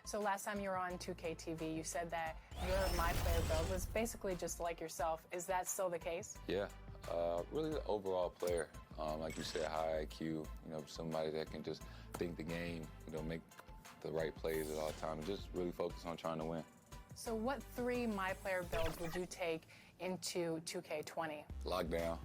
So last time you were on 2K TV, you said that your My Player build was basically just like yourself. Is that still the case? Yeah, really the overall player. Like you said, high IQ, you know, somebody that can just think the game, you know, make the right plays at all times, just really focus on trying to win. So what 3 My Player builds would you take into 2K20? Lockdown.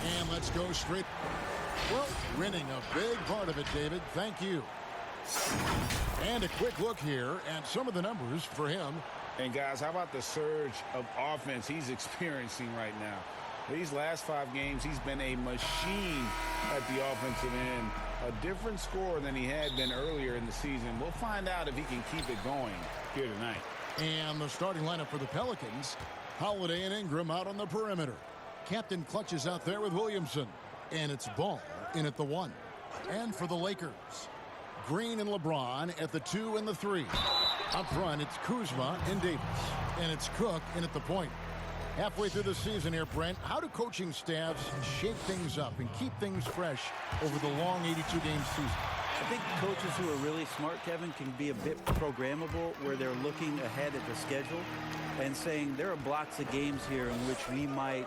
And let's go straight. Well, winning a big part of it, David. Thank you. And a quick look here at some of the numbers for him. And, guys, how about the surge of offense he's experiencing right now? These last 5 games, he's been a machine at the offensive end. A different scorer than he had been earlier in the season. We'll find out if he can keep it going here tonight. And the starting lineup for the Pelicans, Holiday and Ingram out on the perimeter. Captain Clutch is out there with Williamson. And it's Ball in at the 1. And for the Lakers, Green and LeBron at the 2 and the 3. Up front, it's Kuzma and Davis. And it's Cook in at the point. Halfway through the season here, Brent, how do coaching staffs shake things up and keep things fresh over the long 82-game season? I think coaches who are really smart, Kevin, can be a bit programmable where they're looking ahead at the schedule and saying there are blocks of games here in which we might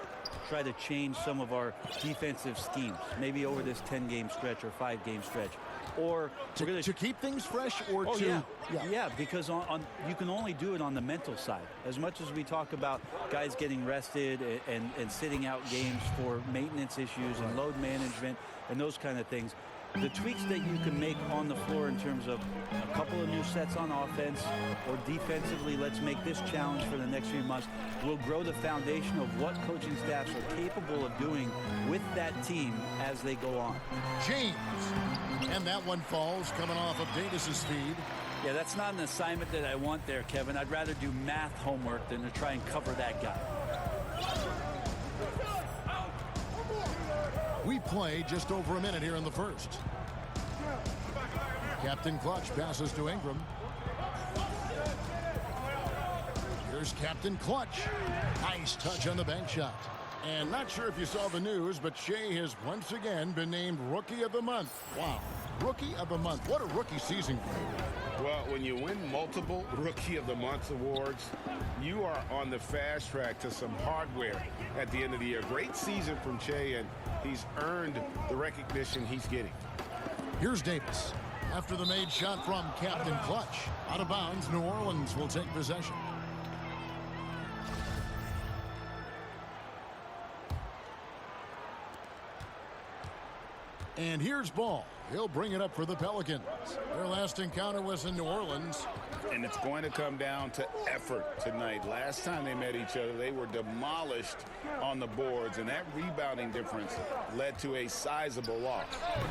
try to change some of our defensive schemes, maybe over this 10-game stretch or 5-game stretch. Or to keep things fresh or yeah, because you can only do it on the mental side. As much as we talk about guys getting rested and sitting out games for maintenance issues and load management and those kind of things, the tweaks that you can make on the floor in terms of a couple of new sets on offense or defensively, let's make this challenge for the next few months, will grow the foundation of what coaching staffs are capable of doing with that team as they go on. James. And that one falls coming off of Davis's feed. Yeah, that's not an assignment that I want there, Kevin. I'd rather do math homework than to try and cover that guy. We play just over a minute here in the first. Captain Clutch passes to Ingram. Here's Captain Clutch. Nice touch on the bank shot. And not sure if you saw the news, but Shea has once again been named Rookie of the Month. Wow. Rookie of the Month. What a rookie season. Well, when you win multiple Rookie of the Month awards, you are on the fast track to some hardware at the end of the year. Great season from Shea, and he's earned the recognition he's getting. Here's Davis. After the made shot from Captain Clutch. Out of bounds, New Orleans will take possession. And here's Ball. He'll bring it up for the Pelicans. Their last encounter was in New Orleans. And it's going to come down to effort tonight. Last time they met each other, they were demolished on the boards, and that rebounding difference led to a sizable loss.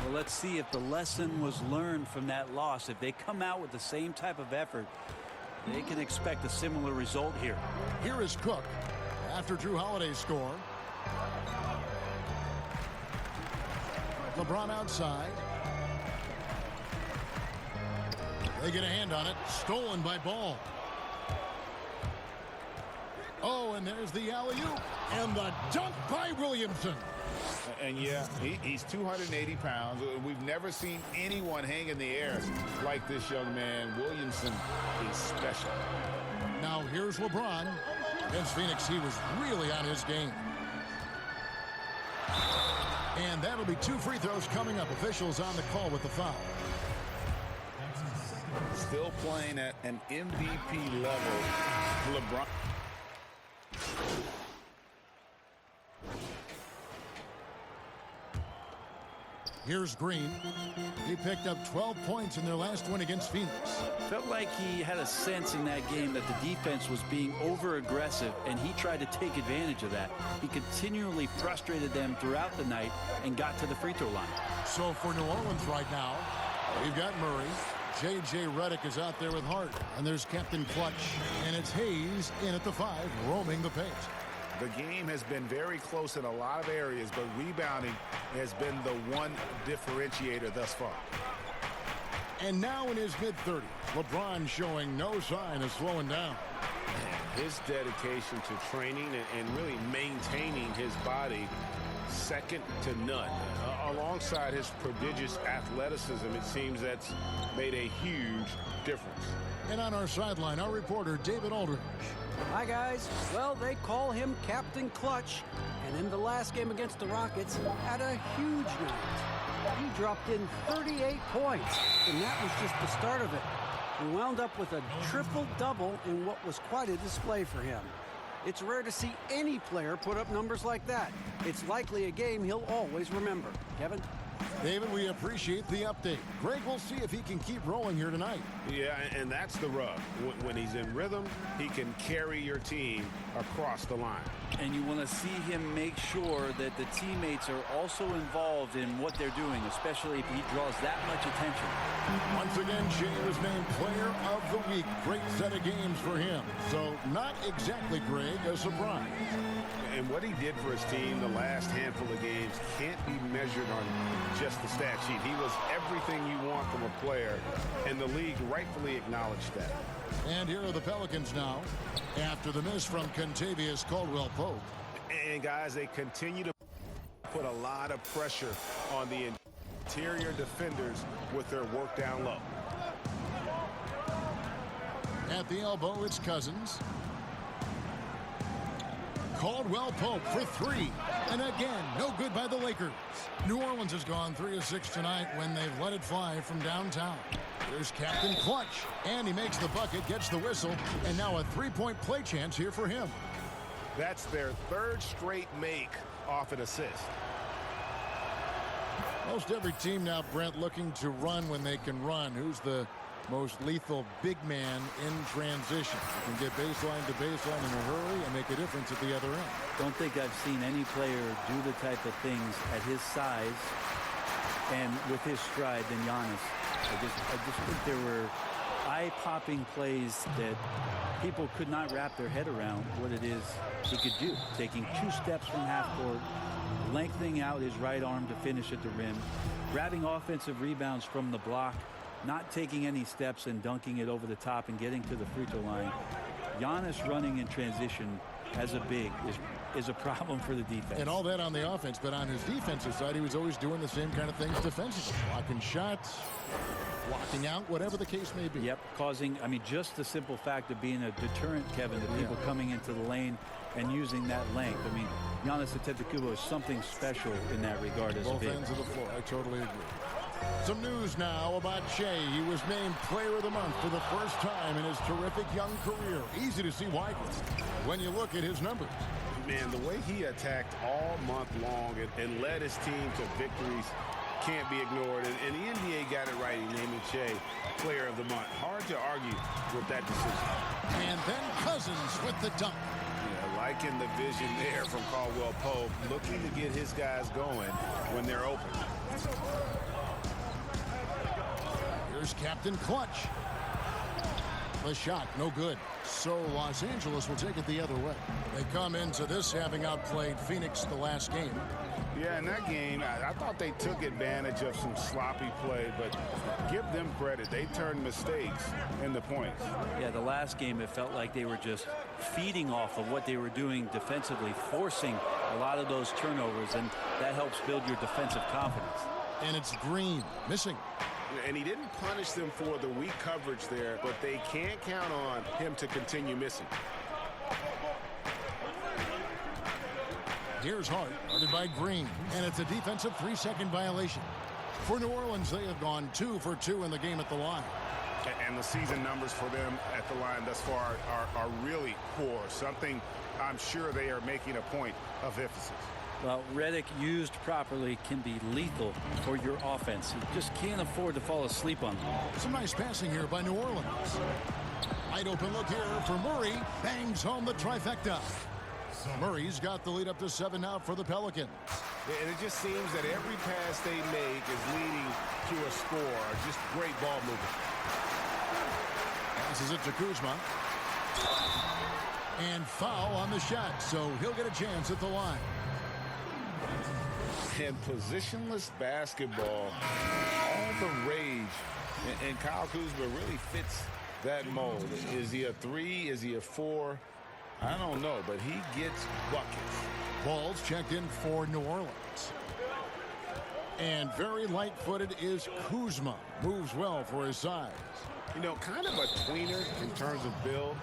Well, let's see if the lesson was learned from that loss. If they come out with the same type of effort, they can expect a similar result here. Here is Cook after Drew Holiday's score. LeBron outside. They get a hand on it. Stolen by Ball. Oh, and there's the alley-oop. And the dunk by Williamson. And, yeah, he's 280 pounds. We've never seen anyone hang in the air like this young man. Williamson is special. Now here's LeBron. Against Phoenix, he was really on his game. And that'll be 2 free throws coming up. Officials on the call with the foul. Still playing at an MVP level. LeBron. Here's Green. He picked up 12 points in their last win against Phoenix. Felt like he had a sense in that game that the defense was being over-aggressive, and he tried to take advantage of that. He continually frustrated them throughout the night and got to the free throw line. So for New Orleans right now, we've got Murray. J.J. Redick is out there with Hart. And there's Captain Clutch. And it's Hayes in at the 5, roaming the paint. The game has been very close in a lot of areas, but rebounding has been the one differentiator thus far. And now in his mid-30s, LeBron showing no sign of slowing down. His dedication to training and really maintaining his body, second to none. Alongside his prodigious athleticism, it seems that's made a huge difference. And on our sideline, our reporter, David Aldridge. Hi, guys. Well, they call him Captain Clutch. And in the last game against the Rockets, had a huge night. He dropped in 38 points, and that was just the start of it. He wound up with a triple-double in what was quite a display for him. It's rare to see any player put up numbers like that. It's likely a game he'll always remember. Kevin? David, we appreciate the update. Greg will see if he can keep rolling here tonight. Yeah, and that's the rub. When he's in rhythm, he can carry your team across the line. And you want to see him make sure that the teammates are also involved in what they're doing, especially if he draws that much attention. Once again, Shea was named Player of the Week. Great set of games for him. So not exactly, Greg, a surprise. And what he did for his team the last handful of games can't be measured on just the stat sheet. He was everything you want from a player, and the league rightfully acknowledged that. And here are the Pelicans now, after the miss from Kentavious Caldwell-Pope. And guys, they continue to put a lot of pressure on the interior defenders with their work down low. At the elbow, it's Cousins. Caldwell-Pope for 3. And again, no good by the Lakers. New Orleans has gone 3 of 6 tonight when they've let it fly from downtown. There's Captain Clutch. And he makes the bucket, gets the whistle, and now a 3-point play chance here for him. That's their 3rd straight make off an assist. Most every team now, Brent, looking to run when they can run. Who's the most lethal big man in transition? You can get baseline to baseline in a hurry and make a difference at the other end. Don't think I've seen any player do the type of things at his size and with his stride than Giannis. I just think there were eye-popping plays that people could not wrap their head around what it is he could do. Taking 2 steps from half court, lengthening out his right arm to finish at the rim, grabbing offensive rebounds from the block, not taking any steps and dunking it over the top and getting to the free throw line. Giannis running in transition as a big is a problem for the defense. And all that on the offense, but on his defensive side, he was always doing the same kind of things defensively. Blocking shots, blocking out, whatever the case may be. Yep, causing, I mean, just the simple fact of being a deterrent, Kevin, to people coming into the lane and using that length. I mean, Giannis Antetokounmpo is something special in that regard as a big. Both ends of the floor, I totally agree. Some news now about Shea. He was named Player of the Month for the first time in his terrific young career. Easy to see why when you look at his numbers. Man, the way he attacked all month long and led his team to victories can't be ignored. And the NBA got it right in naming Shea Player of the Month. Hard to argue with that decision. And then Cousins with the dunk. Yeah, liking the vision there from Caldwell-Pope, looking to get his guys going when they're open. Here's Captain Clutch. The shot, no good. So Los Angeles will take it the other way. They come into this having outplayed Phoenix the last game. Yeah, in that game, I thought they took advantage of some sloppy play, but give them credit. They turned mistakes into points. Yeah, the last game, it felt like they were just feeding off of what they were doing defensively, forcing a lot of those turnovers, and that helps build your defensive confidence. And it's Green missing. And he didn't punish them for the weak coverage there, but they can't count on him to continue missing. Here's Hart, guarded by Green, and it's a defensive 3-second violation. For New Orleans, they have gone 2 for 2 in the game at the line. And the season numbers for them at the line thus far are really poor, something I'm sure they are making a point of emphasis. Well, Redick used properly can be lethal for your offense. You just can't afford to fall asleep on them. Some nice passing here by New Orleans. Wide open look here for Murray. Bangs home the trifecta. Murray's got the lead up to 7 now for the Pelicans. And it just seems that every pass they make is leading to a score. Just great ball movement. Passes it to Kuzma. And foul on the shot, so he'll get a chance at the line. And positionless basketball, all the rage. And Kyle Kuzma really fits that mold. Is he a 3? Is he a 4? I don't know, but he gets buckets. Ball's checked in for New Orleans. And very light-footed is Kuzma. Moves well for his size. You know, kind of a tweener in terms of build,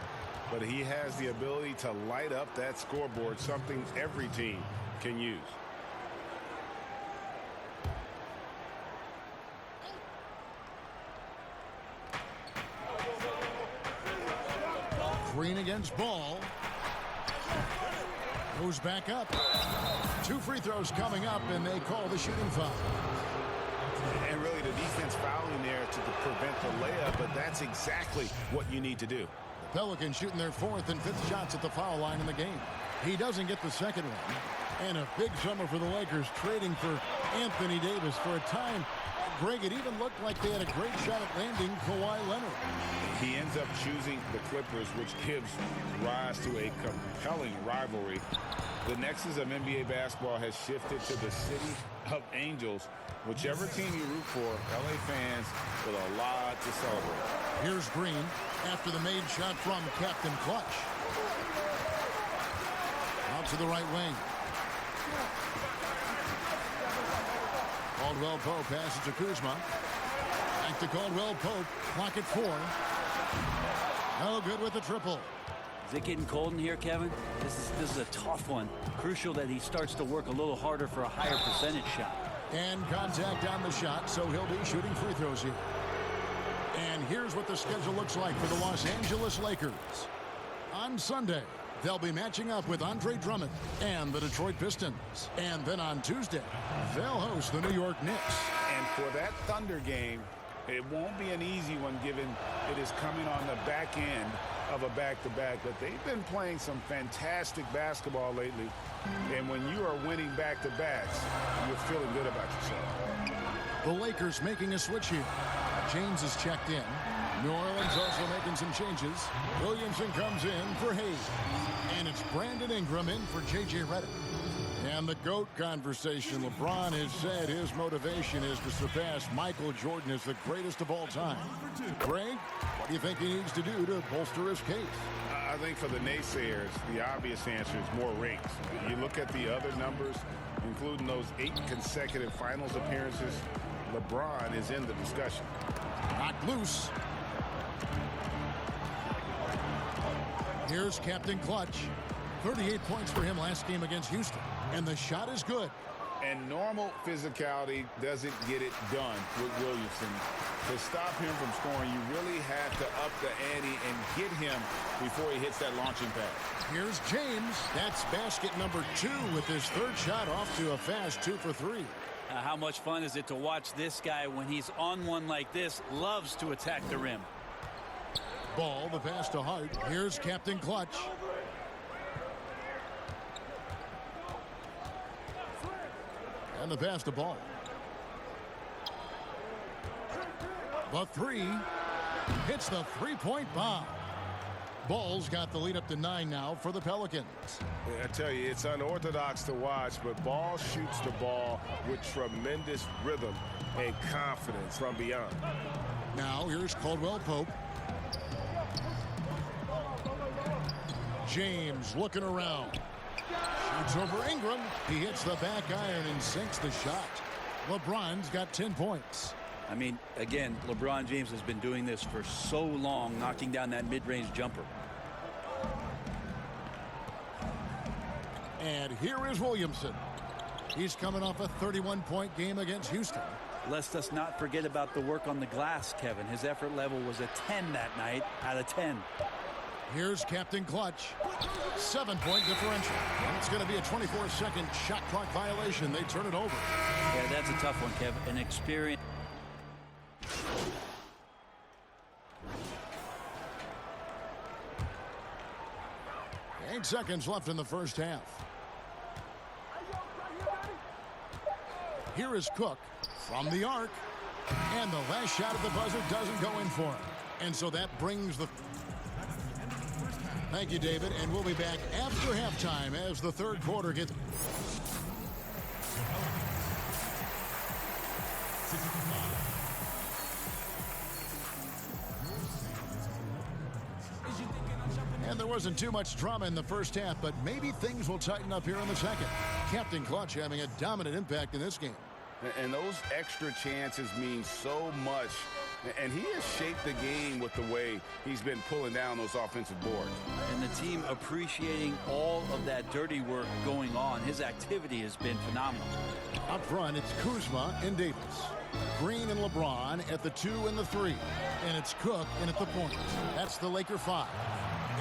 but he has the ability to light up that scoreboard, something every team can use. Green against Ball. Goes back up. 2 free throws coming up, and they call the shooting foul. And really the defense fouling there to prevent the layup, but that's exactly what you need to do. The Pelicans shooting their 4th and 5th shots at the foul line in the game. He doesn't get the second one. And a big summer for the Lakers, trading for Anthony Davis for a time. Greg, it even looked like they had a great shot at landing Kawhi Leonard. He ends up choosing the Clippers, which gives rise to a compelling rivalry. The nexus of NBA basketball has shifted to the city of angels. Whichever team you root for, LA fans with a lot to celebrate. Here's Green after the made shot from Captain Clutch. Out to the right wing. Caldwell Pope passes to Kuzma. Back to Caldwell Pope. Clock at 4. No good with the triple. Is it getting cold in here, Kevin? This is a tough one. Crucial that he starts to work a little harder for a higher percentage shot. And contact on the shot, so he'll be shooting free throws here. And here's what the schedule looks like for the Los Angeles Lakers. On Sunday, they'll be matching up with Andre Drummond and the Detroit Pistons. And then on Tuesday, they'll host the New York Knicks. And for that Thunder game, it won't be an easy one given it is coming on the back end of a back-to-back. But they've been playing some fantastic basketball lately. And when you are winning back-to-backs, you're feeling good about yourself. The Lakers making a switch here. James is checked in. New Orleans also making some changes. Williamson comes in for Hayes. And it's Brandon Ingram in for J.J. Redick. And the GOAT conversation. LeBron has said his motivation is to surpass Michael Jordan as the greatest of all time. Greg, what do you think he needs to do to bolster his case? I think for the naysayers, the obvious answer is more rings. You look at the other numbers, including those 8 consecutive finals appearances, LeBron is in the discussion. Knocked loose. Here's Captain Clutch. 38 points for him last game against Houston. And the shot is good. And normal physicality doesn't get it done with Williamson. To stop him from scoring, you really have to up the ante and get him before he hits that launching pad. Here's James. That's basket number 2 with his 3rd shot off to a fast 2 for 3. How much fun is it to watch this guy when he's on one like this? Loves to attack the rim. Ball, the pass to Hart. Here's Captain Clutch. And the pass to Ball. The 3 hits the 3-point bomb. Ball's got the lead up to 9 now for the Pelicans. I tell you, it's unorthodox to watch, but Ball shoots the ball with tremendous rhythm and confidence from beyond. Now here's Caldwell Pope. James looking around. Shoots over Ingram. He hits the back iron and sinks the shot. LeBron's got 10 points. I mean, again, LeBron James has been doing this for so long, knocking down that mid-range jumper. And here is Williamson. He's coming off a 31-point game against Houston. Let's us not forget about the work on the glass, Kevin. His effort level was a 10 that night out of 10. Here's Captain Clutch. 7-point differential. And it's going to be a 24-second shot clock violation. They turn it over. Yeah, that's a tough one, Kev. An experience. 8 seconds left in the first half. Here is Cook from the arc. And the last shot at the buzzer doesn't go in for him. And so that brings the... Thank you, David. And we'll be back after halftime as the third quarter gets... And there wasn't too much drama in the first half, but maybe things will tighten up here in the second. Captain Clutch having a dominant impact in this game. And those extra chances mean so much. And he has shaped the game with the way he's been pulling down those offensive boards. And the team appreciating all of that dirty work going on. His activity has been phenomenal. Up front, it's Kuzma and Davis. Green and LeBron at the 2 and the 3. And it's Cook in at the point. That's the Laker 5.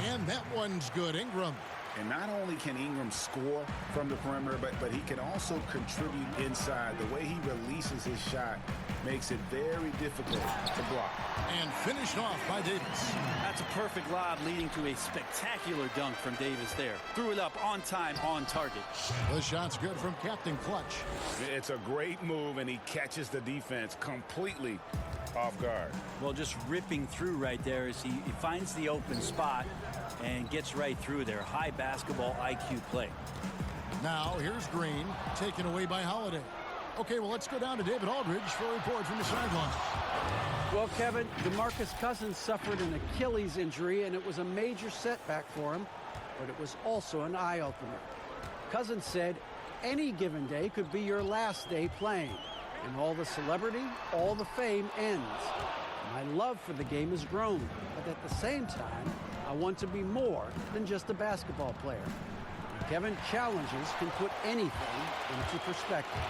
And that one's good. Ingram. And not only can Ingram score from the perimeter, but he can also contribute inside. The way he releases his shot makes it very difficult to block. And finished off by Davis. That's a perfect lob leading to a spectacular dunk from Davis there. Threw it up on time, on target. The shot's good from Captain Clutch. It's a great move, and he catches the defense completely off guard. Well, just ripping through right there as he finds the open spot and gets right through there. High basketball IQ play. Now, here's Green, taken away by Holiday. Okay, well, let's go down to David Aldridge for a report from the sideline. Well, Kevin, DeMarcus Cousins suffered an Achilles injury, and it was a major setback for him, but it was also an eye-opener. Cousins said, any given day could be your last day playing, and all the celebrity, all the fame ends. My love for the game has grown, but at the same time, I want to be more than just a basketball player. And Kevin, challenges can put anything into perspective.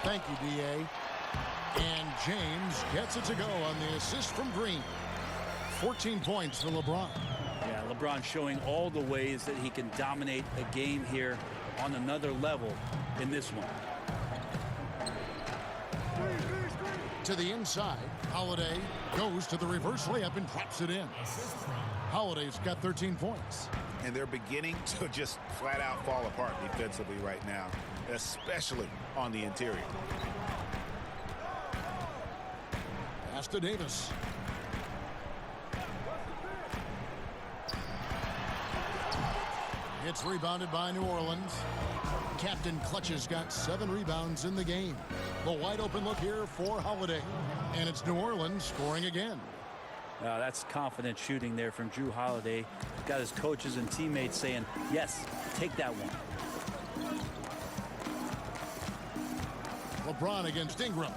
Thank you, D.A. And James gets it to go on the assist from Green. 14 points for LeBron. Yeah, LeBron showing all the ways that he can dominate a game here on another level in this one. To the inside, Holiday goes to the reverse layup and drops it in. Holiday's got 13 points. And they're beginning to just flat out fall apart defensively right now, especially on the interior. Pass to Davis. It's rebounded by New Orleans. Captain Clutch has got 7 rebounds in the game. The wide open look here for Holiday. And it's New Orleans scoring again. That's confident shooting there from Drew Holiday. Got his coaches and teammates saying, yes, take that one. LeBron against Ingram.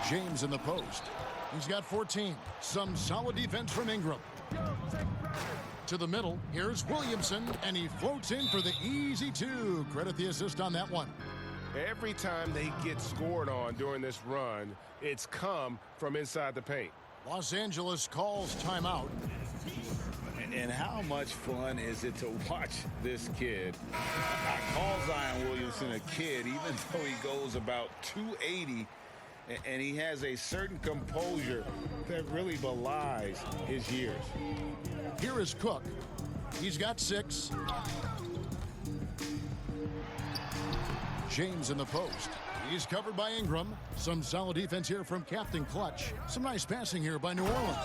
James in the post. He's got 14. Some solid defense from Ingram. To the middle, here's Williamson, and he floats in for the easy 2. Credit the assist on that one. Every time they get scored on during this run, it's come from inside the paint. Los Angeles calls timeout. And how much fun is it to watch this kid? I call Zion Williamson a kid, even though he goes about 280, and he has a certain composure that really belies his years. Here is Cook. He's got 6. James in the post. He's covered by Ingram. Some solid defense here from Captain Clutch. Some nice passing here by New Orleans.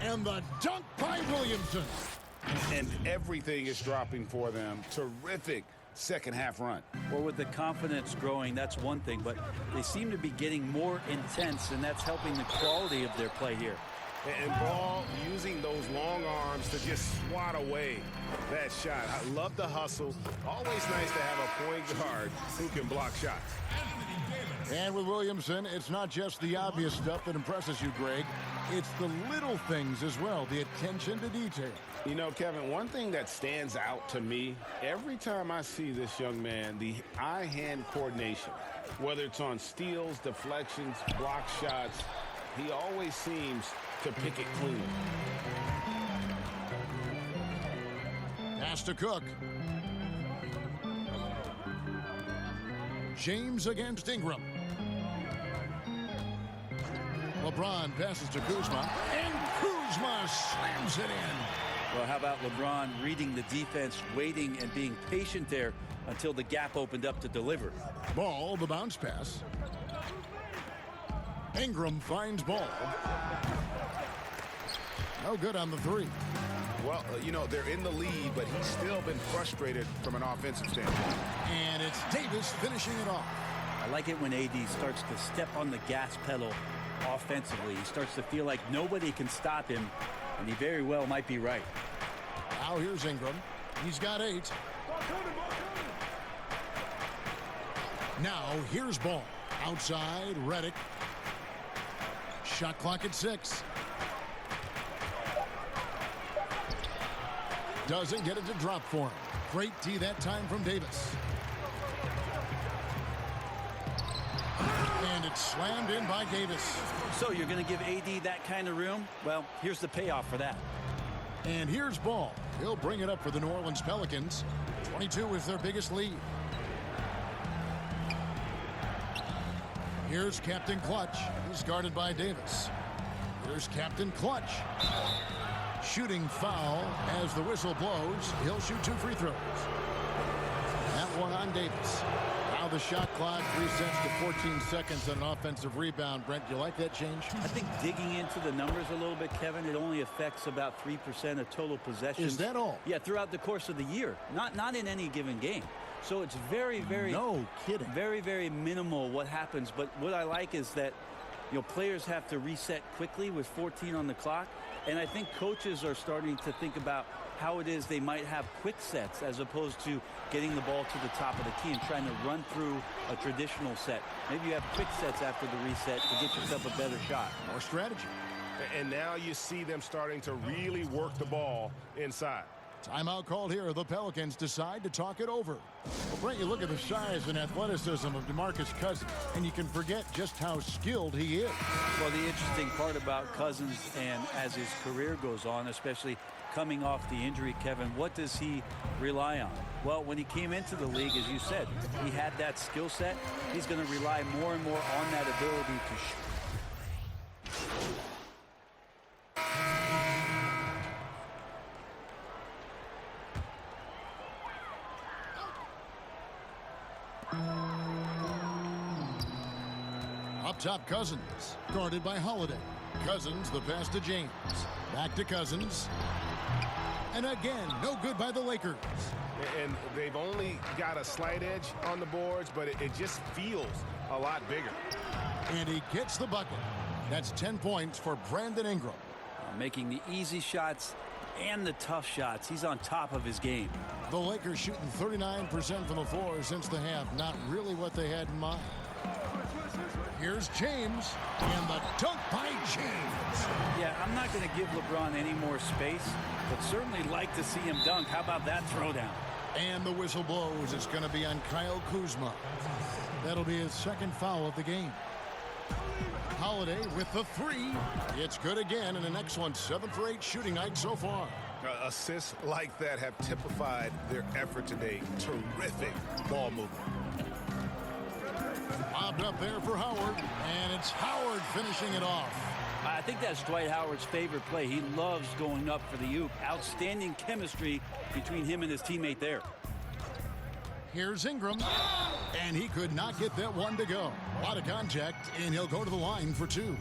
And the dunk by Williamson. And everything is dropping for them. Terrific second half run. Well, with the confidence growing, that's one thing, but they seem to be getting more intense, and that's helping the quality of their play here. And Ball using those long arms to just swat away that shot. I love the hustle. Always nice to have a point guard who can block shots. And with Williamson, it's not just the obvious stuff that impresses you, Greg. It's the little things as well, the attention to detail. You know, Kevin, one thing that stands out to me, every time I see this young man, the eye-hand coordination, whether it's on steals, deflections, block shots, he always seems to pick it clean. Pass to Cook. James against Ingram. LeBron passes to Kuzma, and Kuzma slams it in. Well, how about LeBron reading the defense, waiting and being patient there until the gap opened up to deliver. Ball, the bounce pass. Ingram finds Ball. No good on the three. Well, you know, they're in the lead, but he's still been frustrated from an offensive standpoint. And it's Davis finishing it off. I like it when AD starts to step on the gas pedal offensively. He starts to feel like nobody can stop him, and he very well might be right. Now here's Ingram. He's got 8. Now here's Ball. Outside, Redick. Shot clock at 6. Doesn't get it to drop for him. Great D that time from Davis. And it's slammed in by Davis. So you're going to give AD that kind of room? Well, here's the payoff for that. And here's Ball. He'll bring it up for the New Orleans Pelicans. 22 is their biggest lead. Here's Captain Clutch. He's guarded by Davis. Here's Captain Clutch. Shooting foul as the whistle blows. He'll shoot 2 free throws. That one on Davis. Now the shot clock resets to 14 seconds on an offensive rebound. Brent, do you like that change? I think digging into the numbers a little bit, Kevin, it only affects about 3% of total possessions. Is that all? Yeah, throughout the course of the year. Not in any given game. So it's very, very... No kidding. Very, very minimal what happens. But what I like is that, you know, players have to reset quickly with 14 on the clock. And I think coaches are starting to think about how it is they might have quick sets as opposed to getting the ball to the top of the key and trying to run through a traditional set. Maybe you have quick sets after the reset to get yourself a better shot. More strategy. And now you see them starting to really work the ball inside. Timeout called here. The Pelicans decide to talk it over. Well, Brent, you look at the size and athleticism of DeMarcus Cousins, and you can forget just how skilled he is. Well, the interesting part about Cousins, and as his career goes on, especially coming off the injury, Kevin, what does he rely on? Well, when he came into the league, as you said, he had that skill set. He's going to rely more and more on that ability to shoot. Up top, Cousins, guarded by Holiday. Cousins, the pass to James. Back to Cousins. And again, no good by the Lakers. And they've only got a slight edge on the boards, but it just feels a lot bigger. And he gets the bucket. That's 10 points for Brandon Ingram. Making the easy shots and the tough shots. He's on top of his game. The Lakers shooting 39% from the floor since the half. Not really what they had in mind. Here's James, and the dunk by James. Yeah, I'm not going to give LeBron any more space, but certainly like to see him dunk. How about that throwdown? And the whistle blows. It's going to be on Kyle Kuzma. That'll be his second foul of the game. Holiday with the 3. It's good again, and an excellent 7 for 8 shooting night so far. Assists like that have typified their effort today. Terrific ball movement. Lobbed up there for Howard, and it's Howard finishing it off. I think that's Dwight Howard's favorite play. He loves going up for the oop. Outstanding chemistry between him and his teammate there. Here's Ingram, and he could not get that one to go. A lot of contact, and he'll go to the line for 2.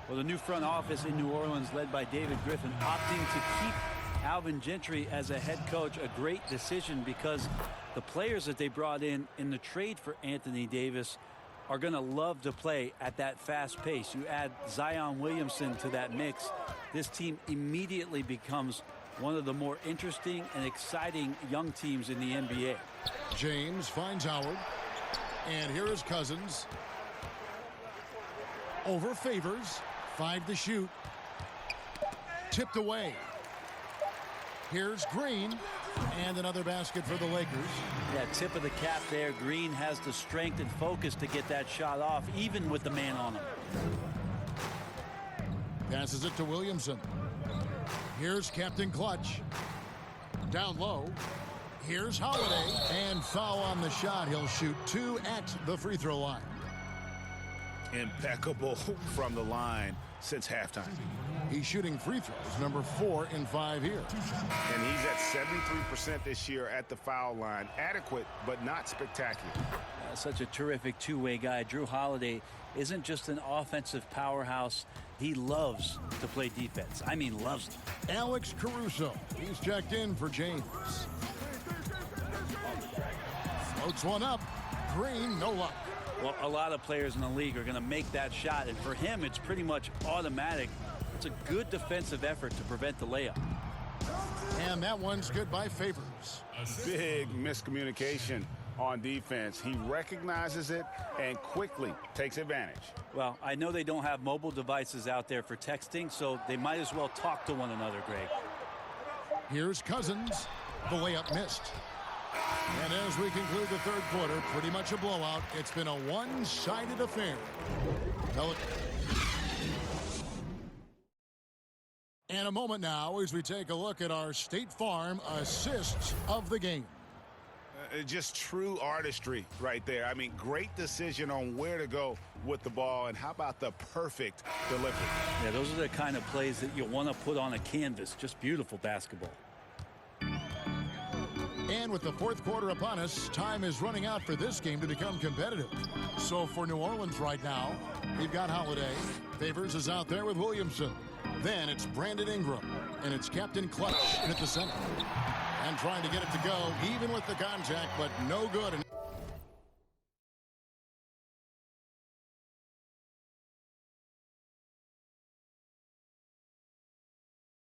Well, the new front office in New Orleans, led by David Griffin, opting to keep Alvin Gentry as a head coach. A great decision, because the players that they brought in the trade for Anthony Davis are going to love to play at that fast pace. You add Zion Williamson to that mix, this team immediately becomes one of the more interesting and exciting young teams in the NBA. James finds Howard, and here is Cousins. Over Favors, 5 to shoot. Tipped away. Here's Green, and another basket for the Lakers. Yeah, tip of the cap there. Green has the strength and focus to get that shot off, even with the man on him. Passes it to Williamson. Here's Captain Clutch. Down low. Here's Holiday. And foul on the shot. He'll shoot 2 at the free throw line. Impeccable from the line since halftime. He's shooting free throws, number 4 in 5 here. And he's at 73% this year at the foul line. Adequate, but not spectacular. Such a terrific two-way guy. Drew Holiday isn't just an offensive powerhouse. He loves to play defense. I mean, loves it. Alex Caruso. He's checked in for James. Floats one up. Green, no luck. Well, a lot of players in the league are going to make that shot, and for him, it's pretty much automatic. It's a good defensive effort to prevent the layup. And that one's good by Favors. Big miscommunication on defense. He recognizes it and quickly takes advantage. Well, I know they don't have mobile devices out there for texting, so they might as well talk to one another, Greg. Here's Cousins. The layup missed. And as we conclude the third quarter, pretty much a blowout. It's been a one-sided affair. And a moment now as we take a look at our State Farm assists of the game. Just true artistry right there. I mean, great decision on where to go with the ball, and how about the perfect delivery? Yeah, those are the kind of plays that you want to put on a canvas. Just beautiful basketball. And with the fourth quarter upon us, time is running out for this game to become competitive. So for New Orleans right now, we've got Holiday. Favors is out there with Williamson. Then it's Brandon Ingram, and it's Captain Clutch at the center. And trying to get it to go, even with the contact, but no good.